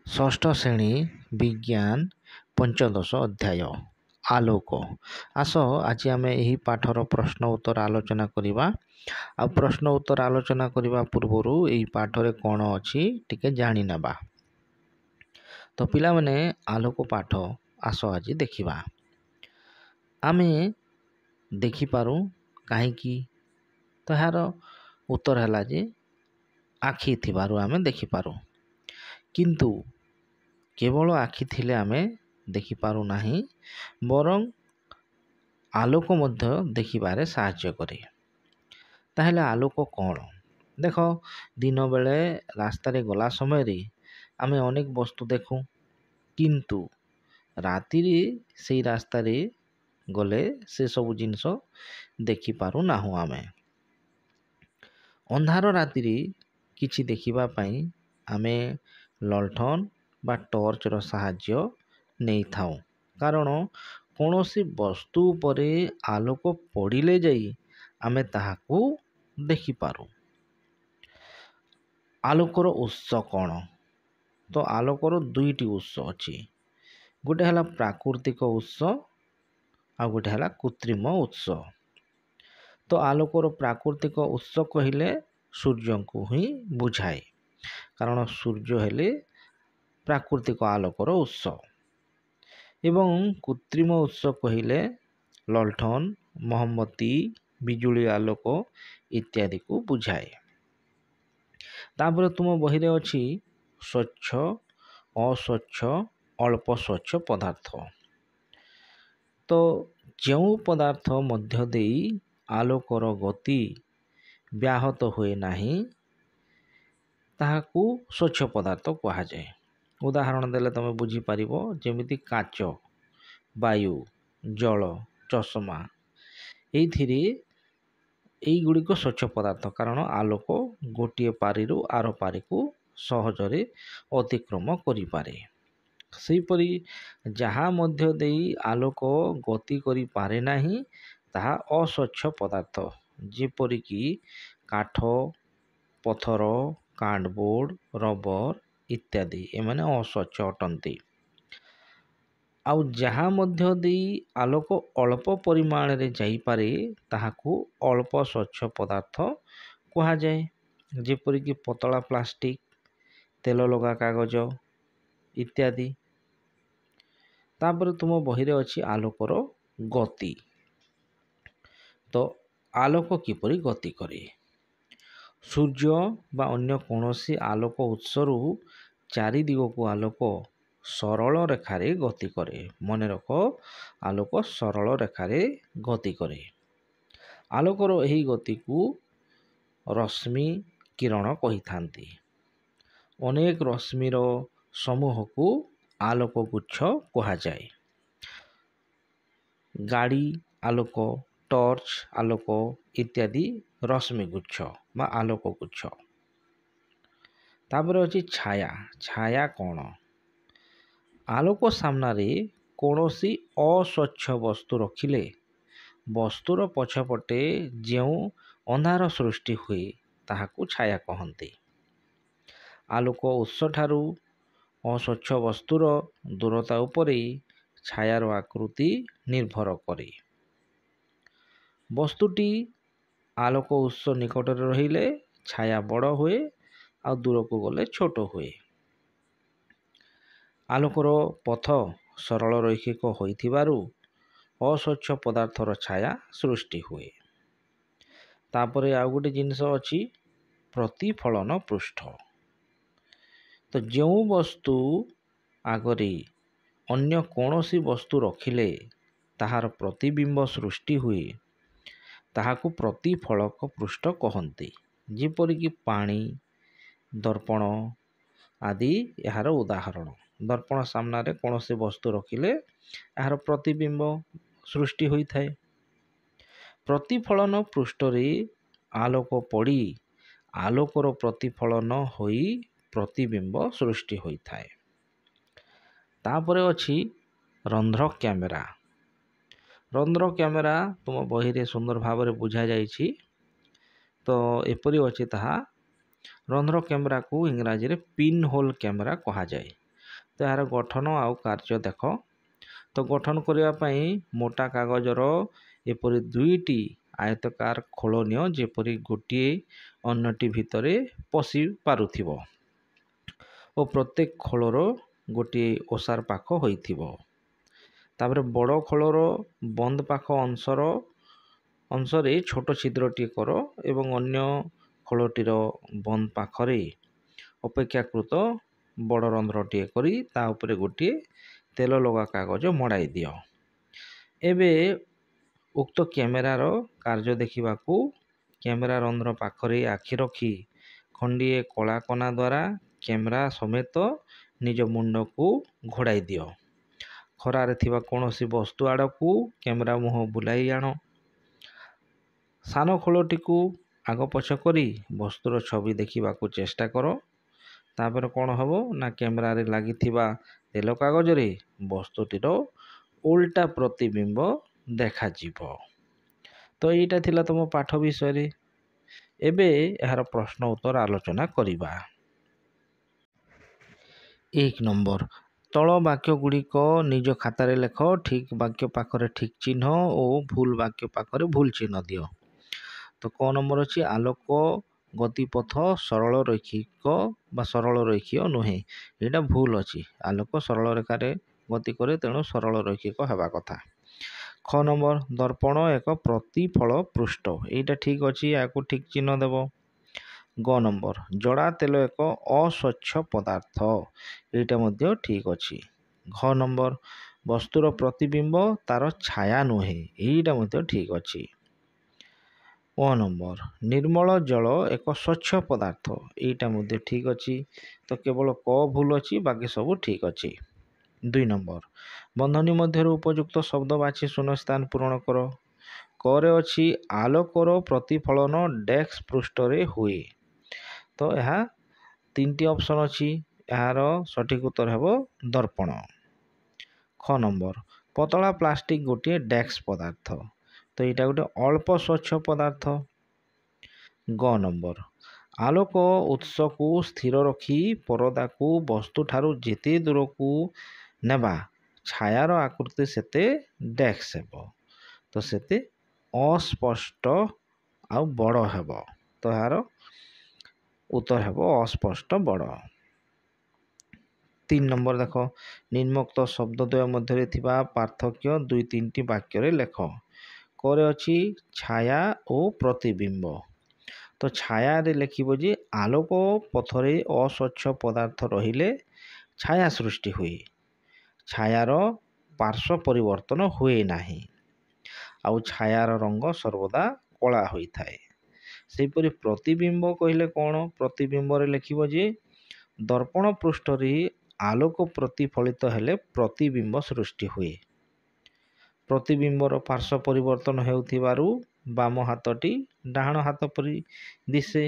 ଷଷ୍ଠ ଶ୍ରେଣୀ ବିଜ୍ଞାନ ପଞ୍ଚଦଶ ଅଧ୍ୟାୟ ଆଲୋକ। ଆସ ଆଜି ଆମେ ଏହି ପାଠର ପ୍ରଶ୍ନ ଉତ୍ତର ଆଲୋଚନା କରିବା। ଆଉ ପ୍ରଶ୍ନ ଉତ୍ତର ଆଲୋଚନା କରିବା ପୂର୍ବରୁ ଏହି ପାଠରେ କ'ଣ ଅଛି ଟିକେ ଜାଣିନେବା। ତ ପିଲାମାନେ ଆଲୋକ ପାଠ ଆସ ଆଜି ଦେଖିବା। ଆମେ ଦେଖିପାରୁ କାହିଁକି? ତ ଏହାର ଉତ୍ତର ହେଲା ଯେ ଆଖି ଥିବାରୁ ଆମେ ଦେଖିପାରୁ। କିନ୍ତୁ କେବଳ ଆଖି ଥିଲେ ଆମେ ଦେଖିପାରୁ ନାହିଁ, ବରଂ ଆଲୋକ ମଧ୍ୟ ଦେଖିବାରେ ସାହାଯ୍ୟ କରେ। ତାହେଲେ ଆଲୋକ କ'ଣ? ଦେଖ, ଦିନ ବେଳେ ରାସ୍ତାରେ ଗଲା ସମୟରେ ଆମେ ଅନେକ ବସ୍ତୁ ଦେଖୁ, କିନ୍ତୁ ରାତିରେ ସେଇ ରାସ୍ତାରେ ଗଲେ ସେସବୁ ଜିନିଷ ଦେଖିପାରୁ ନାହୁଁ। ଆମେ ଅନ୍ଧାର ରାତିରେ କିଛି ଦେଖିବା ପାଇଁ ଆମେ ଲଣ୍ଠନ ବା ଟର୍ଚ୍ଚର ସାହାଯ୍ୟ ନେଇଥାଉ, କାରଣ କୌଣସି ବସ୍ତୁ ଉପରେ ଆଲୋକ ପଡ଼ିଲେ ଯାଇ ଆମେ ତାହାକୁ ଦେଖିପାରୁ। ଆଲୋକର ଉତ୍ସ କ'ଣ? ତ ଆଲୋକର ଦୁଇଟି ଉତ୍ସ ଅଛି। ଗୋଟେ ହେଲା ପ୍ରାକୃତିକ ଉତ୍ସ, ଆଉ ଗୋଟେ ହେଲା କୃତ୍ରିମ ଉତ୍ସ। ତ ଆଲୋକର ପ୍ରାକୃତିକ ଉତ୍ସ କହିଲେ ସୂର୍ଯ୍ୟଙ୍କୁ ହିଁ ବୁଝାଏ, କାରଣ ସୂର୍ଯ୍ୟ ହେଲେ ପ୍ରାକୃତିକ ଆଲୋକର ଉତ୍ସ। ଏବଂ କୃତ୍ରିମ ଉତ୍ସ କହିଲେ ଲଣ୍ଠନ, ମହମବତୀ, ବିଜୁଳି ଆଲୋକ ଇତ୍ୟାଦିକୁ ବୁଝାଏ। ତାପରେ ତୁମ ବହିରେ ଅଛି ସ୍ୱଚ୍ଛ, ଅସ୍ୱଚ୍ଛ, ଅଳ୍ପ ସ୍ୱଚ୍ଛ ପଦାର୍ଥ। ତ ଯେଉଁ ପଦାର୍ଥ ମଧ୍ୟ ଦେଇ ଆଲୋକର ଗତି ବ୍ୟାହତ ହୁଏ ନାହିଁ, ତାହାକୁ ସ୍ୱଚ୍ଛ ପଦାର୍ଥ କୁହାଯାଏ। ଉଦାହରଣ ଦେଲେ ତୁମେ ବୁଝିପାରିବ, ଯେମିତି କାଚ, ବାୟୁ, ଜଳ, ଚଷମା। ଏଇଗୁଡ଼ିକ ସ୍ୱଚ୍ଛ ପଦାର୍ଥ, କାରଣ ଆଲୋକ ଗୋଟିଏ ପାରିରୁ ଆର ପାରିକୁ ସହଜରେ ଅତିକ୍ରମ କରିପାରେ। ସେହିପରି ଯାହା ମଧ୍ୟ ଦେଇ ଆଲୋକ ଗତି କରିପାରେ ନାହିଁ ତାହା ଅସ୍ୱଚ୍ଛ ପଦାର୍ଥ, ଯେପରିକି କାଠ, ପଥର, କାର୍ଡ଼ବୋର୍ଡ଼, ରବର ଇତ୍ୟାଦି। ଏମାନେ ଅସ୍ୱଚ୍ଛ ଅଟନ୍ତି। ଆଉ ଯାହା ମଧ୍ୟ ଦେଇ ଆଲୋକ ଅଳ୍ପ ପରିମାଣରେ ଯାଇପାରେ ତାହାକୁ ଅଳ୍ପ ସ୍ୱଚ୍ଛ ପଦାର୍ଥ କୁହାଯାଏ, ଯେପରିକି ପତଳା ପ୍ଲାଷ୍ଟିକ, ତେଲ ଲଗା କାଗଜ ଇତ୍ୟାଦି। ତାପରେ ତୁମ ବହିରେ ଅଛି ଆଲୋକର ଗତି। ତ ଆଲୋକ କିପରି ଗତି କରେ? ସୂର୍ଯ୍ୟ ବା ଅନ୍ୟ କୌଣସି ଆଲୋକ ଉତ୍ସରୁ ଚାରି ଦିଗକୁ ଆଲୋକ ସରଳ ରେଖାରେ ଗତି କରେ। ମନେ ରଖ, ଆଲୋକ ସରଳ ରେଖାରେ ଗତି କରେ। ଆଲୋକର ଏହି ଗତିକୁ ରଶ୍ମି କିରଣ କହିଥାନ୍ତି। ଅନେକ ରଶ୍ମିର ସମୂହକୁ ଆଲୋକ ଗୁଚ୍ଛ କୁହାଯାଏ। ଗାଡ଼ି ଆଲୋକ, ଟର୍ଚ୍ଚ ଆଲୋକ ଇତ୍ୟାଦି ରଶ୍ମି ଗୁଚ୍ଛ ବା ଆଲୋକ ଗୁଚ୍ଛ। ତାପରେ ଅଛି ଛାୟା। ଛାୟା କ'ଣ? ଆଲୋକ ସାମ୍ନାରେ କୌଣସି ଅସ୍ୱଚ୍ଛ ବସ୍ତୁ ରଖିଲେ ବସ୍ତୁର ପଛପଟେ ଯେଉଁ ଅନ୍ଧାର ସୃଷ୍ଟି ହୁଏ ତାହାକୁ ଛାୟା କହନ୍ତି। ଆଲୋକ ଉତ୍ସଠାରୁ ଅସ୍ୱଚ୍ଛ ବସ୍ତୁର ଦୂରତା ଉପରେ ଛାୟାର ଆକୃତି ନିର୍ଭର କରେ। ବସ୍ତୁଟି ଆଲୋକ ଉତ୍ସ ନିକଟରେ ରହିଲେ ଛାୟା ବଡ଼ ହୁଏ, ଆଉ ଦୂରକୁ ଗଲେ ଛୋଟ ହୁଏ। ଆଲୋକର ପଥ ସରଳ ରୈଖିକ ହୋଇଥିବାରୁ ଅସ୍ୱଚ୍ଛ ପଦାର୍ଥର ଛାୟା ସୃଷ୍ଟି ହୁଏ। ତାପରେ ଆଉ ଗୋଟେ ଜିନିଷ ଅଛି ପ୍ରତିଫଳନ ପୃଷ୍ଠ। ତ ଯେଉଁ ବସ୍ତୁ ଆଗରେ ଅନ୍ୟ କୌଣସି ବସ୍ତୁ ରଖିଲେ ତାହାର ପ୍ରତିବିମ୍ବ ସୃଷ୍ଟି ହୁଏ ତାହାକୁ ପ୍ରତିଫଳକ ପୃଷ୍ଠ କହନ୍ତି, ଯେପରିକି ପାଣି, ଦର୍ପଣ ଆଦି ଏହାର ଉଦାହରଣ। ଦର୍ପଣ ସାମ୍ନାରେ କୌଣସି ବସ୍ତୁ ରଖିଲେ ଏହାର ପ୍ରତିବିମ୍ବ ସୃଷ୍ଟି ହୋଇଥାଏ। ପ୍ରତିଫଳନ ପୃଷ୍ଠରେ ଆଲୋକ ପଡ଼ି ଆଲୋକର ପ୍ରତିଫଳନ ହୋଇ ପ୍ରତିବିମ୍ବ ସୃଷ୍ଟି ହୋଇଥାଏ। ତାପରେ ଅଛି ରନ୍ଧ୍ର କ୍ୟାମେରା। ରନ୍ଧ୍ର କ୍ୟାମେରା ତୁମ ବହିରେ ସୁନ୍ଦର ଭାବରେ ବୁଝାଯାଇଛି। ତ ଏପରି ଅଛି ତାହା। ରନ୍ଧ୍ର କ୍ୟାମେରାକୁ ଇଂରାଜୀରେ ପିନ୍ ହୋଲ୍ କ୍ୟାମେରା କୁହାଯାଏ। ତ ଏହାର ଗଠନ ଆଉ କାର୍ଯ୍ୟ ଦେଖ। ତ ଗଠନ କରିବା ପାଇଁ ମୋଟା କାଗଜର ଏପରି ଦୁଇଟି ଆୟତକାର ଖୋଳ ନିଅ ଯେପରି ଗୋଟିଏ ଅନ୍ୟଟି ଭିତରେ ପଶି ପାରୁଥିବ ଓ ପ୍ରତ୍ୟେକ ଖୋଳର ଗୋଟିଏ ଓସାର ପାଖ ହୋଇଥିବ। ତାପରେ ବଡ଼ ଖୋଳର ବନ୍ଦ ପାଖ ଅଂଶରେ ଛୋଟ ଛିଦ୍ରଟିଏ କର ଏବଂ ଅନ୍ୟ ଖୋଳଟିର ବନ୍ଦ ପାଖରେ ଅପେକ୍ଷାକୃତ ବଡ଼ ରନ୍ଧ୍ରଟିଏ କରି ତା ଉପରେ ଗୋଟିଏ ତେଲ ଲଗା କାଗଜ ମଡ଼ାଇ ଦିଅ। ଏବେ ଉକ୍ତ କ୍ୟାମେରାର କାର୍ଯ୍ୟ ଦେଖିବାକୁ କ୍ୟାମେରା ରନ୍ଧ୍ର ପାଖରେ ଆଖି ରଖି ଖଣ୍ଡିଏ କଳା କନା ଦ୍ୱାରା କ୍ୟାମେରା ସମେତ ନିଜ ମୁଣ୍ଡକୁ ଘୋଡ଼ାଇ ଦିଅ। ଖରାରେ ଥିବା କୌଣସି ବସ୍ତୁ ଆଡ଼କୁ କ୍ୟାମେରା ମୁହଁ ବୁଲାଇ ଆଣ। ସାନ ଖୋଳଟିକୁ ଆଗ ପଛ କରି ବସ୍ତୁର ଛବି ଦେଖିବାକୁ ଚେଷ୍ଟା କର। ତାପରେ କ'ଣ ହେବ ନା କ୍ୟାମେରାରେ ଲାଗିଥିବା ତେଲ କାଗଜରେ ବସ୍ତୁଟିର ଓଲଟା ପ୍ରତିବିମ୍ବ ଦେଖାଯିବ। ତ ଏଇଟା ଥିଲା ତୁମ ପାଠ ବିଷୟରେ। ଏବେ ଏହାର ପ୍ରଶ୍ନ ଉତ୍ତର ଆଲୋଚନା କରିବା। 1 ନମ୍ବର, ତଳ ବାକ୍ୟ ଗୁଡ଼ିକ ନିଜ ଖାତାରେ ଲେଖ। ଠିକ୍ ବାକ୍ୟ ପାଖରେ ଠିକ୍ ଚିହ୍ନ ଓ ଭୁଲ ବାକ୍ୟ ପାଖରେ ଭୁଲ ଚିହ୍ନ ଦିଅ। ତ କ ନମ୍ବର ଅଛି ଆଲୋକ ଗତିପଥ ସରଳ ରୈଖିକ ବା ସରଳ ରୈଖିକ ନୁହେଁ। ଏଇଟା ଭୁଲ ଅଛି। ଆଲୋକ ସରଳ ରେଖାରେ ଗତି କରେ, ତେଣୁ ସରଳ ରୈଖିକ ହେବା କଥା। ଖ ନମ୍ବର, ଦର୍ପଣ ଏକ ପ୍ରତିଫଳ ପୃଷ୍ଠ। ଏଇଟା ଠିକ୍ ଅଛି, ଏହାକୁ ଠିକ୍ ଚିହ୍ନ ଦେବ। ଗ ନମ୍ବର, ଜଡ଼ା ତେଲ ଏକ ଅସ୍ୱଚ୍ଛ ପଦାର୍ଥ। ଏଇଟା ମଧ୍ୟ ଠିକ୍ ଅଛି। ଘ ନମ୍ବର, ବସ୍ତୁର ପ୍ରତିବିମ୍ବ ତାର ଛାୟା ନୁହେଁ। ଏଇଟା ମଧ୍ୟ ଠିକ୍ ଅଛି। ଅ ନମ୍ବର, ନିର୍ମଳ ଜଳ ଏକ ସ୍ୱଚ୍ଛ ପଦାର୍ଥ। ଏଇଟା ମଧ୍ୟ ଠିକ୍ ଅଛି। ତ କେବଳ କ ଭୁଲ ଅଛି, ବାକି ସବୁ ଠିକ୍ ଅଛି। 2 ନମ୍ବର, ବନ୍ଧନୀ ମଧ୍ୟରୁ ଉପଯୁକ୍ତ ଶବ୍ଦ ବାଛି ଶୂନ୍ୟସ୍ଥାନ ପୂରଣ କର। କରେ ଅଛି ଆଲୋକର ପ୍ରତିଫଳନ ଡେସ୍କ ପୃଷ୍ଠରେ ହୁଏ। ତ ଏହା 3ଟି ଅପସନ୍ ଅଛି। ଏହାର ସଠିକ୍ ଉତ୍ତର ହେବ ଦର୍ପଣ। ଖ ନମ୍ବର, ପତଳା ପ୍ଲାଷ୍ଟିକ ଗୋଟିଏ ଡେସ୍କ ପଦାର୍ଥ। ତ ଏଇଟା ଗୋଟେ ଅଳ୍ପ ସ୍ୱଚ୍ଛ ପଦାର୍ଥ। ଗ ନମ୍ବର, ଆଲୋକ ଉତ୍ସକୁ ସ୍ଥିର ରଖି ପରଦାକୁ ବସ୍ତୁଠାରୁ ଯେତେ ଦୂରକୁ ନେବା ଛାୟାର ଆକୃତି ସେତେ ଡେସ୍କ ହେବ। ତ ସେତେ ଅସ୍ପଷ୍ଟ ଆଉ ବଡ଼ ହେବ। ତ ଏହାର ଉତ୍ତର ହେବ ଅସ୍ପଷ୍ଟ ବଡ଼। 3 ନମ୍ବର ଦେଖ, ନିମ୍ନୋକ୍ତ ଶବ୍ଦଦ୍ୱୟ ମଧ୍ୟରେ ଥିବା ପାର୍ଥକ୍ୟ 2-3ଟି ବାକ୍ୟରେ ଲେଖ। କରେ ଅଛି ଛାୟା ଓ ପ୍ରତିବିମ୍ବ। ତ ଛାୟାରେ ଲେଖିବ ଯେ ଆଲୋକ ପଥରେ ଅସ୍ୱଚ୍ଛ ପଦାର୍ଥ ରହିଲେ ଛାୟା ସୃଷ୍ଟି ହୁଏ। ଛାୟାର ପାର୍ଶ୍ୱ ପରିବର୍ତ୍ତନ ହୁଏ ନାହିଁ ଆଉ ଛାୟାର ରଙ୍ଗ ସର୍ବଦା କଳା ହୋଇଥାଏ। ସେହିପରି ପ୍ରତିବିମ୍ବ କହିଲେ କ'ଣ? ପ୍ରତିବିମ୍ବରେ ଲେଖିବ ଯେ ଦର୍ପଣ ପୃଷ୍ଠରେ ଆଲୋକ ପ୍ରତିଫଳିତ ହେଲେ ପ୍ରତିବିମ୍ବ ସୃଷ୍ଟି ହୁଏ। ପ୍ରତିବିମ୍ବର ପାର୍ଶ୍ୱ ପରିବର୍ତ୍ତନ ହେଉଥିବାରୁ ବାମ ହାତଟି ଡାହାଣ ହାତ ପରି ଦିଶେ।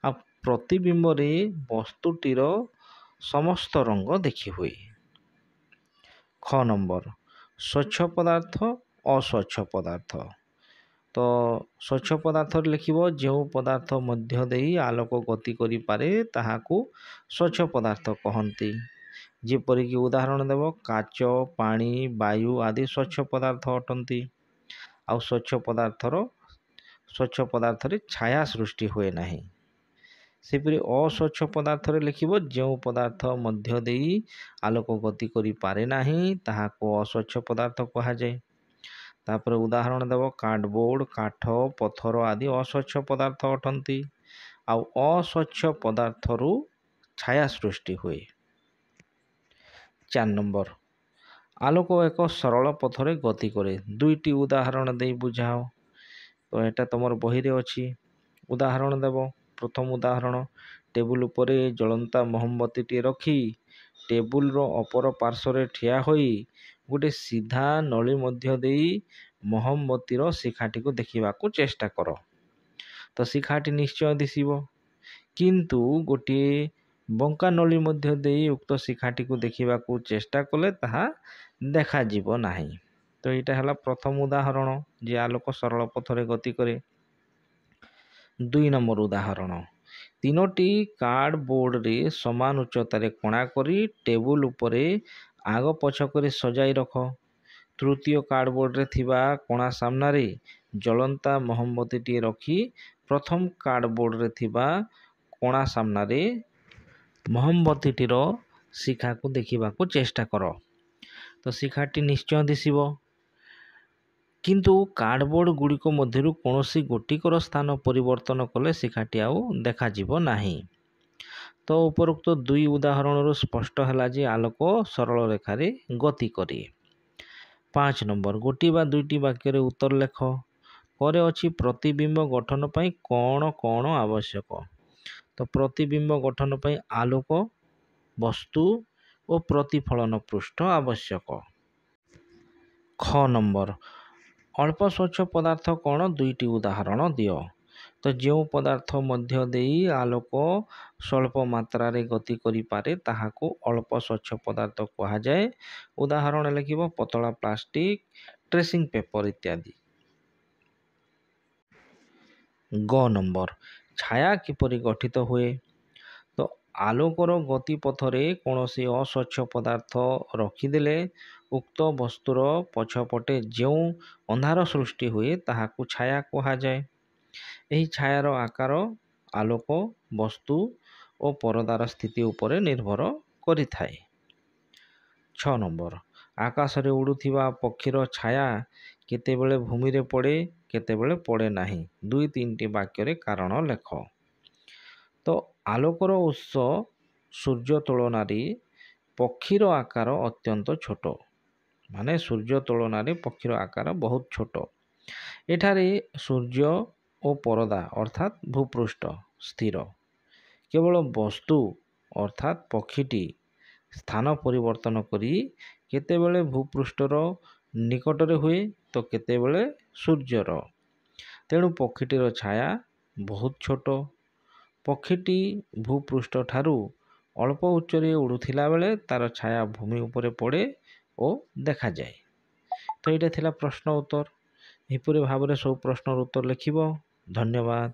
ଆଉ ପ୍ରତିବିମ୍ବରେ ବସ୍ତୁଟିର ସମସ୍ତ ରଙ୍ଗ ଦେଖିହୁଏ। ଖ ନମ୍ବର, ସ୍ୱଚ୍ଛ ପଦାର୍ଥ ଅସ୍ୱଚ୍ଛ ପଦାର୍ଥ। ତ ସ୍ୱଚ୍ଛ ପଦାର୍ଥରେ ଲେଖିବ ଯେଉଁ ପଦାର୍ଥ ମଧ୍ୟ ଦେଇ ଆଲୋକ ଗତି କରିପାରେ ତାହାକୁ ସ୍ୱଚ୍ଛ ପଦାର୍ଥ କହନ୍ତି। ଯେପରିକି ଉଦାହରଣ ଦେବ, କାଚ, ପାଣି, ବାୟୁ ଆଦି ସ୍ୱଚ୍ଛ ପଦାର୍ଥ ଅଟନ୍ତି। ଆଉ ସ୍ୱଚ୍ଛ ପଦାର୍ଥରେ ଛାୟା ସୃଷ୍ଟି ହୁଏ ନାହିଁ। ସେପରି ଅସ୍ୱଚ୍ଛ ପଦାର୍ଥରେ ଲେଖିବ ଯେଉଁ ପଦାର୍ଥ ମଧ୍ୟ ଦେଇ ଆଲୋକ ଗତି କରିପାରେ ନାହିଁ ତାହାକୁ ଅସ୍ୱଚ୍ଛ ପଦାର୍ଥ କୁହାଯାଏ। ତାପରେ ଉଦାହରଣ ଦେବ, କାର୍ଡ଼ବୋର୍ଡ଼, କାଠ, ପଥର ଆଦି ଅସ୍ୱଚ୍ଛ ପଦାର୍ଥ ଅଟନ୍ତି। ଆଉ ଅସ୍ୱଚ୍ଛ ପଦାର୍ଥରୁ ଛାୟା ସୃଷ୍ଟି ହୁଏ। 4 ନମ୍ବର, ଆଲୋକ ଏକ ସରଳ ପଥରେ ଗତି କରେ। 2ଟି ଉଦାହରଣ ଦେଇ ବୁଝାଅ। ତ ଏଟା ତୁମର ବହିରେ ଅଛି। ଉଦାହରଣ ଦେବ। ପ୍ରଥମ ଉଦାହରଣ, ଟେବୁଲ ଉପରେ ଜଳନ୍ତା ମହମବତୀଟିଏ ରଖି ଟେବୁଲର ଅପର ପାର୍ଶ୍ୱରେ ଠିଆ ହୋଇ ଗୋଟେ ସିଧା ନଳୀ ମଧ୍ୟ ଦେଇ ମହମବତୀର ଶିଖାଟିକୁ ଦେଖିବାକୁ ଚେଷ୍ଟା କର। ତ ଶିଖାଟି ନିଶ୍ଚୟ ଦିଶିବ, କିନ୍ତୁ ଗୋଟିଏ ବଙ୍କା ନଳୀ ମଧ୍ୟ ଦେଇ ଉକ୍ତ ଶିଖାଟିକୁ ଦେଖିବାକୁ ଚେଷ୍ଟା କଲେ ତାହା ଦେଖାଯିବ ନାହିଁ। ତ ଏଇଟା ହେଲା ପ୍ରଥମ ଉଦାହରଣ ଯେ ଆଲୋକ ସରଳ ପଥରେ ଗତି କରେ। 2 ନମ୍ବର ଉଦାହରଣ, ତିନୋଟି କାର୍ଡ଼ବୋର୍ଡ଼ରେ ସମାନ ଉଚ୍ଚତାରେ କଣା କରି ଟେବୁଲ ଉପରେ ଆଗ ପଛ କରି ସଜାଇ ରଖ। ତୃତୀୟ କାର୍ଡ଼ବୋର୍ଡ଼ରେ ଥିବା କଣା ସାମ୍ନାରେ ଜଳନ୍ତା ମହମବତୀଟିଏ ରଖି ପ୍ରଥମ କାର୍ଡ଼ବୋର୍ଡ଼ରେ ଥିବା କଣା ସାମ୍ନାରେ ମହମବତୀଟିର ଶିଖାକୁ ଦେଖିବାକୁ ଚେଷ୍ଟା କର। ତ ଶିଖାଟି ନିଶ୍ଚୟ ଦିଶିବ, କିନ୍ତୁ କାର୍ଡ଼ବୋର୍ଡ଼ ଗୁଡ଼ିକ ମଧ୍ୟରୁ କୌଣସି ଗୋଟିକର ସ୍ଥାନ ପରିବର୍ତ୍ତନ କଲେ ଶିଖାଟି ଆଉ ଦେଖାଯିବ ନାହିଁ। ତ ଉପରୋକ୍ତ ଦୁଇ ଉଦାହରଣରୁ ସ୍ପଷ୍ଟ ହେଲା ଯେ ଆଲୋକ ସରଳ ରେଖାରେ ଗତି କରେ। 5 ନମ୍ବର, ଗୋଟିଏ ବା ଦୁଇଟି ବାକ୍ୟରେ ଉତ୍ତର ଲେଖ। ପରେ ଅଛି ପ୍ରତିବିମ୍ବ ଗଠନ ପାଇଁ କ'ଣ କ'ଣ ଆବଶ୍ୟକ। ତ ପ୍ରତିବିମ୍ବ ଗଠନ ପାଇଁ ଆଲୋକ, ବସ୍ତୁ ଓ ପ୍ରତିଫଳନ ପୃଷ୍ଠ ଆବଶ୍ୟକ। ଖ ନମ୍ବର, ଅଳ୍ପ ସ୍ୱଚ୍ଛ ପଦାର୍ଥ କ'ଣ? ଦୁଇଟି ଉଦାହରଣ ଦିଅ। ତ ଯେଉଁ ପଦାର୍ଥ ମଧ୍ୟ ଦେଇ ଆଲୋକ ସ୍ୱଳ୍ପ ମାତ୍ରାରେ ଗତି କରିପାରେ ତାହାକୁ ଅଳ୍ପ ସ୍ୱଚ୍ଛ ପଦାର୍ଥ କୁହାଯାଏ। ଉଦାହରଣ ଲେଖିବ ପତଳା ପ୍ଲାଷ୍ଟିକ, ଟ୍ରେସିଂ ପେପର ଇତ୍ୟାଦି। ଗ ନମ୍ବର, ଛାୟା କିପରି ଗଠିତ ହୁଏ? ତ ଆଲୋକର ଗତି ପଥରେ କୌଣସି ଅସ୍ୱଚ୍ଛ ପଦାର୍ଥ ରଖିଦେଲେ ଉକ୍ତ ବସ୍ତୁର ପଛପଟେ ଯେଉଁ ଅନ୍ଧାର ସୃଷ୍ଟି ହୁଏ ତାହାକୁ ଛାୟା କୁହାଯାଏ। ଏହି ଛାୟାର ଆକାର ଆଲୋକ, ବସ୍ତୁ ଓ ପରଦାର ସ୍ଥିତି ଉପରେ ନିର୍ଭର କରିଥାଏ। 6 ନମ୍ବର, ଆକାଶରେ ଉଡ଼ୁଥିବା ପକ୍ଷୀର ଛାୟା କେତେବେଳେ ଭୂମିରେ ପଡ଼େ, କେତେବେଳେ ପଡ଼େ ନାହିଁ। 2-3ଟି ବାକ୍ୟରେ କାରଣ ଲେଖ। ତ ଆଲୋକର ଉତ୍ସ ସୂର୍ଯ୍ୟ ତୁଳନାରେ ପକ୍ଷୀର ଆକାର ଅତ୍ୟନ୍ତ ଛୋଟ। ମାନେ ସୂର୍ଯ୍ୟ ତୁଳନାରେ ପକ୍ଷୀର ଆକାର ବହୁତ ଛୋଟ। ଏଠାରେ ସୂର୍ଯ୍ୟ ଓ ପରଦା ଅର୍ଥାତ୍ ଭୂପୃଷ୍ଠ ସ୍ଥିର। କେବଳ ବସ୍ତୁ ଅର୍ଥାତ୍ ପକ୍ଷୀଟି ସ୍ଥାନ ପରିବର୍ତ୍ତନ କରି କେତେବେଳେ ଭୂପୃଷ୍ଠର ନିକଟରେ ହୁଏ ତ କେତେବେଳେ ସୂର୍ଯ୍ୟର। ତେଣୁ ପକ୍ଷୀଟିର ଛାୟା ବହୁତ ଛୋଟ। ପକ୍ଷୀଟି ଭୂପୃଷ୍ଠଠାରୁ ଅଳ୍ପ ଉଚ୍ଚରେ ଉଡ଼ୁଥିଲା ବେଳେ ତାର ଛାୟା ଭୂମି ଉପରେ ପଡ଼େ ଓ ଦେଖାଯାଏ। ତ ଏଇଟା ଥିଲା ପ୍ରଶ୍ନ ଉତ୍ତର। ଏହିପରି ଭାବରେ ସବୁ ପ୍ରଶ୍ନର ଉତ୍ତର ଲେଖିବ। ଧନ୍ୟବାଦ।